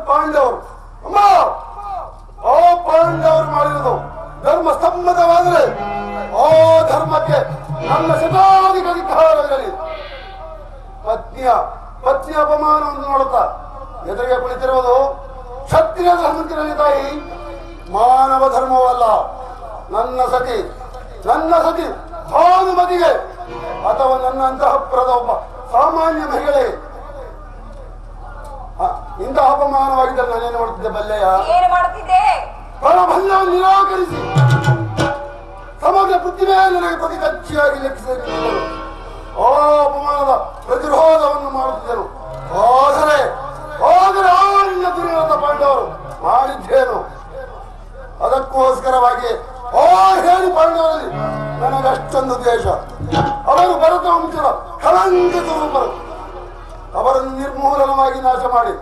ಪಾಂಡವರು ಅಮ್ಮ, ಆ ಪಾಂಡವರು ಮಾಡಿರುವುದು ಧರ್ಮ ಸಮ್ಮತವಾದರೆ ಆ ಧರ್ಮಕ್ಕೆ ನನ್ನ ಶತಾಧಿಕ ಅಧಿಕಾರವಿರಲಿ. ಪತ್ನಿ ಅಪಮಾನವನ್ನು ನೋಡುತ್ತಾ ಎದುರಿಗೆ ಕುಳಿತಿರುವುದು ಕ್ಷತ್ರಿಯ ಧರ್ಮದಲ್ಲಿ ತಾಯಿ, ಮಾನವ ಧರ್ಮವಲ್ಲ. ನನ್ನ ಸತಿ ಭಾನುಮತಿಗೆ ಅಥವಾ ನನ್ನ ಅಂತಃಪುರದ ಒಬ್ಬ ಸಾಮಾನ್ಯ ಮಹಿಳೆಗೆ ಇಂತಹ ಅಪಮಾನವಾಗಿದ್ದರೆ ನಾನೇನು ಮಾಡುತ್ತಿದ್ದೆ ಬಲ್ಲೆಯ? ಏನು ಮಾಡುತ್ತಿದ್ದೆ? ಪರಭಲ್ಲವನ್ನು ನಿರಾಕರಿಸಿ ಸಮಗ್ರ ಪೃಥ್ವಿಯೇ ನನಗೆ ಪ್ರತಿ ಕಚ್ಚಿಯಾಗಿ ಲೆಕ್ಕಿಸಿದರು. ಆ ಅಪಮಾನದ ಪ್ರತಿರೋಧವನ್ನು ಮಾಡುತ್ತಿದ್ದರು. ಆದರೆ ಆಳಿನ ದುರ್ಯೋಧನ ಪಾಂಡವರು ಮಾಡಿದ್ದೇನು? ಅದಕ್ಕೋಸ್ಕರವಾಗಿ ಹೇಳಿ ಪಾಂಡವರಲ್ಲಿ ನನಗಷ್ಟೊಂದು ದ್ವೇಷ. ಅವರು ಭರತ ವಂಶದ ಕಳಂಕ ಸ್ವರೂಪರು. ಅವರನ್ನು ನಿರ್ಮೂಲನವಾಗಿ ನಾಶ ಮಾಡಿ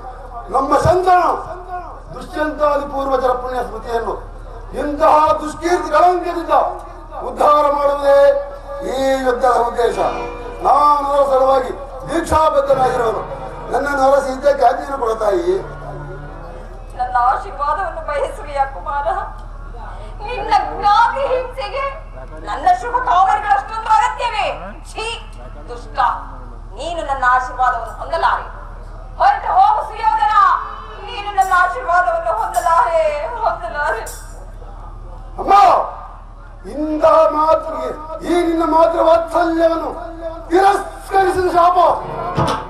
ನಮ್ಮ ಸಂತಾನ ದುಷ್ಯಂತಾದಿ ಪೂರ್ವಜರ ಪುಣ್ಯ ಸ್ಮೃತಿಯನ್ನು ಇಂತಹ ದುಷ್ಕೀರ್ತಿ ಕಳಂಕದಿಂದ ಉದ್ಧಾರ ಮಾಡುವುದೇ ಈ ಯುದ್ಧದ ಉದ್ದೇಶ. ನಾನು ಅದರ ಸಲುವಾಗಿ ದೀಕ್ಷಾಬದ್ಧನಾಗಿರುವನು. ನನ್ನನ್ನು ಅರಸಿ ಇದ್ದಕ್ಕೆ ಆಜ್ಞೆಯನ್ನು ಕೊಡುತ್ತಾಯಿ. ನನ್ನ ಆಶೀರ್ವಾದವನ್ನು ಬಯಸುವಿಯ ಕುಮಾರ? ನಿನ್ನ ಜ್ಞಾತಿ ಹಿಂಸೆಗೆ ನನ್ನ ಶುಭ ಕಾವಲಿಗಳಷ್ಟೊಂದು ಅಗತ್ಯವೇ? ಛೀ ದುಷ್ಟ, ನೀನು ನನ್ನ ಆಶೀರ್ವಾದವನ್ನು ಹೊಂದಲಾರೆ. ಹೊರಟು ಹೋಗು ಸುಯೋಧನ, ನೀನು ನನ್ನ ಆಶೀರ್ವಾದವನ್ನು ಹೊಂದಲಾರೆ. ಅಮ್ಮ, ಇಂತಹ ಮಾತುಗೆ ಈ ನಿನ್ನ ಮಾತೃ ವಾತ್ಸಲ್ಯವನ್ನು ತಿರಸ್ಕರಿಸಿದ ಶಾಪ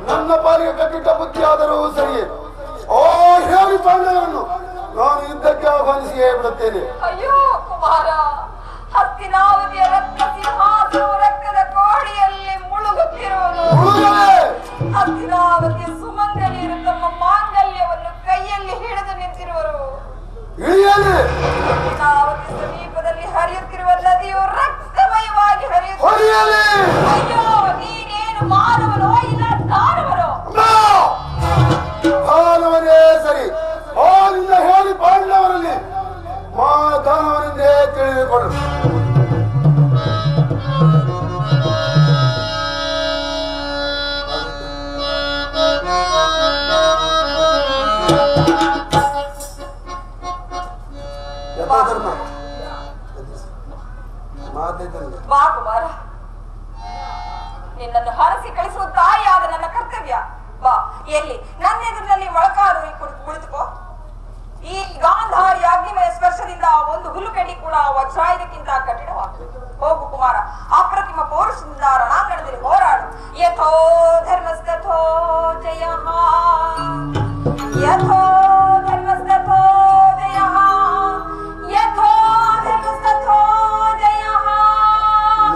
ನನ್ನ ಪಾಲಿಗೆ ಕಟ್ಟಿಟ್ಟ ಬುದ್ಧಿ ಆದರೂ ಸರಿಯೇ. ಹೇಳಿ ಪಾಂಡವರನ್ನು ನಾನು ಯುದ್ಧಕ್ಕೆ ಆಹ್ವಾನಿಸಿಯೇ ಬಿಡುತ್ತೇನೆ. ಅಯ್ಯೋ ಕುಮಾರ, ಹಸ್ತಿನಾವತಿಯ ರತ್ನ ಸಿಂಹಾಸನವು ರಕ್ತದ ಕೋಡಿಯಲ್ಲಿ ಮುಳುಗುತ್ತಿರುವುದು. ಹಸ್ತಿನಾವತಿಯ ಸುಮಂಗಲಿಯರು ತಮ್ಮ ಮಾಂಗಲ್ಯವನ್ನು ಕೈಯಲ್ಲಿ ಹಿಡಿದು ನಿಂತಿರುವರು. ಹಸ್ತಿನಾವತಿ ಸಮೀಪದಲ್ಲಿ ಹರಿಯುತ್ತಿರುವ ನದಿಯು ರಕ್ತಮಯವಾಗಿ ಹರಿಯುತ್ತಿದೆ. ಅಯ್ಯೋ, ನೀನೇನು ಮಾನವನೋ ಇಲ್ಲ ದಾನವನೋ? ಮಾಡಿಕೊಳ್ಳು. ಯಥಾಧರ್ಮ ಮಾತಿದ್ದಂಗೆ ಬಾ ಕುಮಾರ, ನಿನ್ನನ್ನು ಹರಸಿ ಕಳಿಸುವ ತಾಯಿಯಾದ ನನ್ನ ಕರ್ತವ್ಯ. ಬಾ, ಎಲ್ಲಿ ನನ್ನ ಎದುರಿನಲ್ಲಿ ಮೊಳಕಾಲು ಕುಳಿತುಕೋ. ಈ ಗಾಂಧಾರಿ ಅಗ್ನಿಮಯ ಸ್ಪರ್ಶದಿಂದ ಒಂದು ಹುಲ್ಲುಕಡ್ಡಿ ಕೂಡ ವಜ್ರಾಯುಧಕ್ಕಿಂತ ಕಠಿಣವಾಗುತ್ತದೆ. ಹೋಗು ಕುಮಾರ, ಅಪ್ರತಿಮ ಪೌರುಷದಿಂದ ರಣಾಂಗಣದಲ್ಲಿ ಹೋರಾಡು. ಯಥೋ ಧರ್ಮಸ್ತಥೋ ಜಯ, ಯಥೋ ಧರ್ಮಸ್ತಥೋ ಜಯ, ಯಥೋ ಧರ್ಮಸ್ತಥೋ ಜಯ.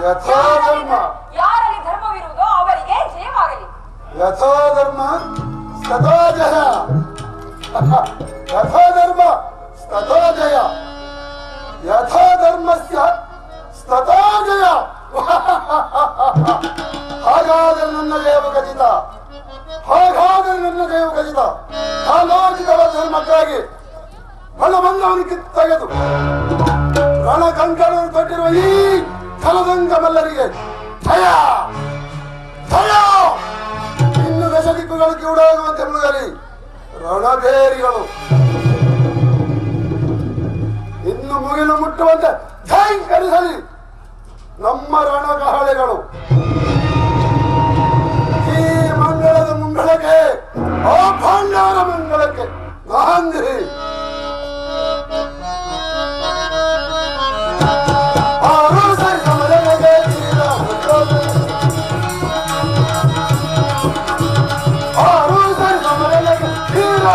ಯಥಾ ಧರ್ಮ, ಯಾರಲ್ಲಿ ಧರ್ಮವಿರುವುದೋ ಅವರಿಗೆ ಜಯವಾಗಲಿ. ಯಥಾ ಧರ್ಮ ತಥಾ ಜಯ, ಯಥಾ ಧರ್ಮ ತಥಾ ಜಯ, ಯಥಾ ಧರ್ಮಸ್ಯ ತಥಾ ಜಯ. ಹಾಗಾದರೆ ನನ್ನ ಜಯವು ಖಚಿತ, ಹಾಗಾದರೆ ನನ್ನ ಜಯವು ಖಚಿತ. ಅಲೌಕಿಕವಾದ ಧರ್ಮಕ್ಕಾಗಿ ಬಲವಂತವನ್ನು ಕಿತ್ತೊಗೆದು ರಣಕಂಕಣವನ್ನು ತೊಟ್ಟಿರುವ ಈ ಕಲದಂಗ ಮಲ್ಲರಿಗೆ ಜಯ ಜಯ. ಇನ್ನು ದಶ ದಿಕ್ಕುಗಳು ಕಿವುಡಾಗುವಂತೆ ಮುಳುಗಲಿ ರಣಬೇರಿಗಳು, ಇನ್ನು ಮುಗಿಲು ಮುಟ್ಟುವಂತೆ ಝೈಂಕರಿಸಲಿ ನಮ್ಮ ರಣಕಹಳೆಗಳು. ಈ ಮಂಗಳದ ಮುಂಗಳಕ್ಕೆ, ಆ ಪಾಂಡವರ ಮಂಗಳಕ್ಕೆ ನಾಂದಿ. ಆರು ಸರಿ ಸಮರಗಳಿಗೆ ತೀರ ಆರು ಸರಿ ಸಮರಗಳಿಗೆ ತೀರ